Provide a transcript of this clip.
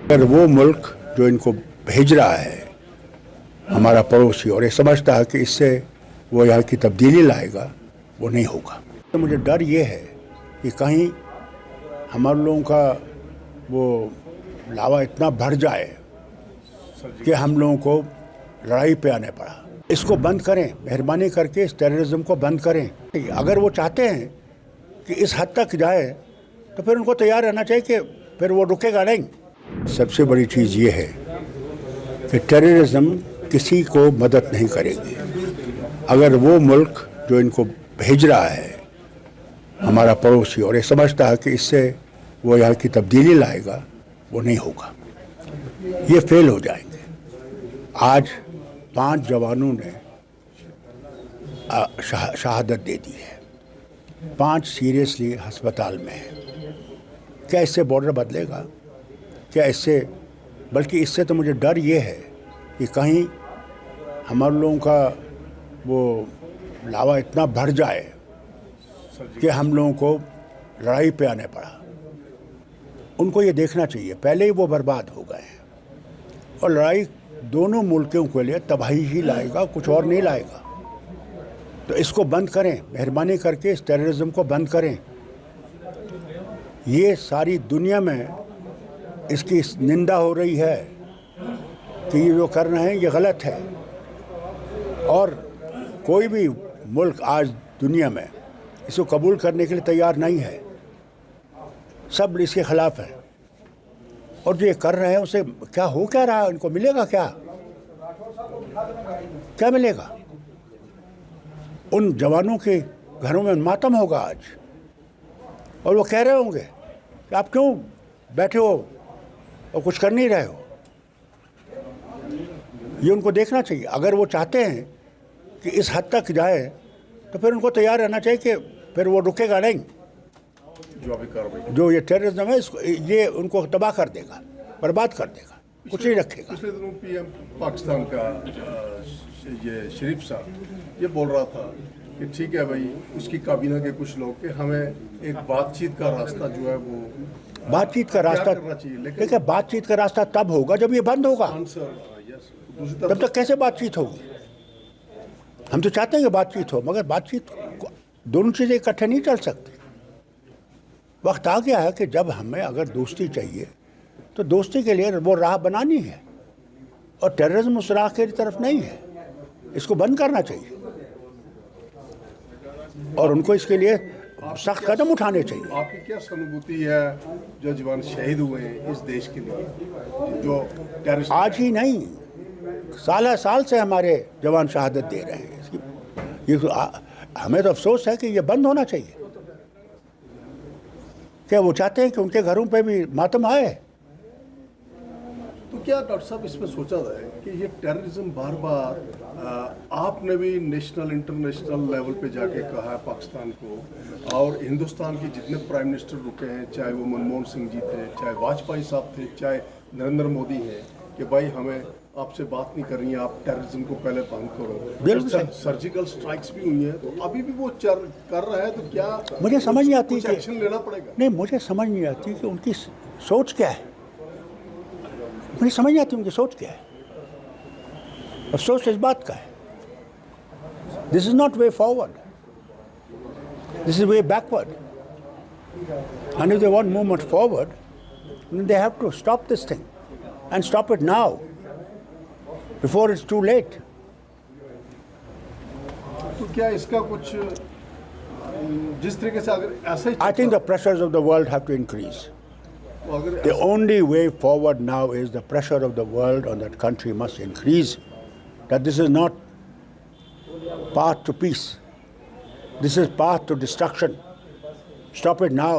अगर वो मुल्क जो इनको भेज रहा है हमारा पड़ोसी और ये समझता है कि इससे वो यहाँ की तब्दीली लाएगा, वो नहीं होगा। तो मुझे डर ये है कि कहीं हमारे लोगों का वो लावा इतना बढ़ जाए कि हम लोगों को लड़ाई पे आने पड़ा। इसको बंद करें, मेहरबानी करके इस टेररिज्म को बंद करें। अगर वो चाहते हैं कि इस हद तक जाए तो फिर उनको तैयार रहना चाहिए कि फिर वो रुकेगा नहीं। सबसे बड़ी चीज़ ये है कि टेररिज्म किसी को मदद नहीं करेगी। अगर वो मुल्क जो इनको भेज रहा है हमारा पड़ोसी और ये समझता है कि इससे वो यहाँ की तब्दीली लाएगा, वो नहीं होगा, ये फेल हो जाएंगे। आज 5 जवानों ने शहादत दे दी है, 5 सीरियसली अस्पताल में हैं। क्या इससे बॉर्डर बदलेगा? क्या इससे, बल्कि इससे तो मुझे डर ये है कि कहीं हमारे लोगों का वो लावा इतना बढ़ जाए कि हम लोगों को लड़ाई पे आने पड़ा। उनको ये देखना चाहिए पहले ही वो बर्बाद हो गए हैं और लड़ाई दोनों मुल्कों के लिए तबाही ही लाएगा, कुछ और नहीं लाएगा। तो इसको बंद करें, मेहरबानी करके इस टेररिज्म को बंद करें। ये सारी दुनिया में इसकी निंदा हो रही है कि ये जो कर रहे हैं ये गलत है और कोई भी मुल्क आज दुनिया में इसको कबूल करने के लिए तैयार नहीं है। सब इसके खिलाफ है और जो ये कर रहे हैं उसे क्या हो क्या रहा है, इनको मिलेगा क्या? क्या मिलेगा? उन जवानों के घरों में मातम होगा आज और वो कह रहे होंगे कि आप क्यों बैठे हो और कुछ कर नहीं रहे हो। ये उनको देखना चाहिए। अगर वो चाहते हैं कि इस हद तक जाए तो फिर उनको तैयार रहना चाहिए कि फिर वो रुकेगा नहीं। जो ये टेररिज्म है इसको ये उनको तबाह कर देगा, बर्बाद कर देगा, कुछ नहीं रखेगा। पिछले दिनों पीएम पाकिस्तान का ये शरीफ साहब ये बोल रहा था कि ठीक है भाई, उसकी काबीना के कुछ लोग कि हमें एक बातचीत का रास्ता जो है वो बातचीत का रास्ता देखिए, बातचीत का रास्ता तब होगा जब ये बंद होगा। तब तक कैसे बातचीत होगी? हम तो चाहते हैं कि बातचीत हो, मगर बातचीत दोनों चीज़ें इकट्ठे नहीं चल सकती। वक्त आ गया है कि जब हमें अगर दोस्ती चाहिए तो दोस्ती के लिए वो राह बनानी है और टेररिज्म उस राह की तरफ नहीं है। इसको बंद करना चाहिए और उनको इसके लिए सख्त कदम उठाने चाहिए। आपकी क्या सहानुभूति है जो जवान शहीद हुए हैं इस देश के लिए, जो टेररिस्ट? आज ही नहीं, साल से हमारे जवान शहादत दे रहे हैं। ये हमें तो अफसोस है कि ये बंद होना चाहिए। क्या वो चाहते हैं कि उनके घरों पे भी मातम आए? तो क्या डॉक्टर साहब इसमें सोचा जाए कि ये टेररिज्म बार बार आपने भी नेशनल इंटरनेशनल लेवल पे जाके कहा है पाकिस्तान को, और हिंदुस्तान के जितने प्राइम मिनिस्टर रुके हैं, चाहे वो मनमोहन सिंह जी थे, चाहे वाजपेयी साहब थे, चाहे नरेंद्र मोदी हैं, कि भाई हमें आपसे बात नहीं करनी है, आप टेररिज्म को पहले बंद करो। सर्जिकल स्ट्राइक्स भी हुई हैं, तो अभी भी वो कर रहा है, तो क्या मुझे समझ नहीं आती कि एक्शन लेना पड़ेगा? नहीं, मुझे समझ नहीं आती कि उनकी सोच क्या है। मुझे समझ नहीं आती उनकी सोच क्या है। अफसोस इस बात का है, this is not way forward, this is way backward. And if they want movement forward, then they have to stop this thing and stop it now before it's too late. तो क्या इसका कुछ जिस तरीके से अगर ऐसा ही I think the pressures of the world have to increase. The only way forward now is the pressure of the world on that country must increase, that this is not path to peace, this is path to destruction. Stop it now.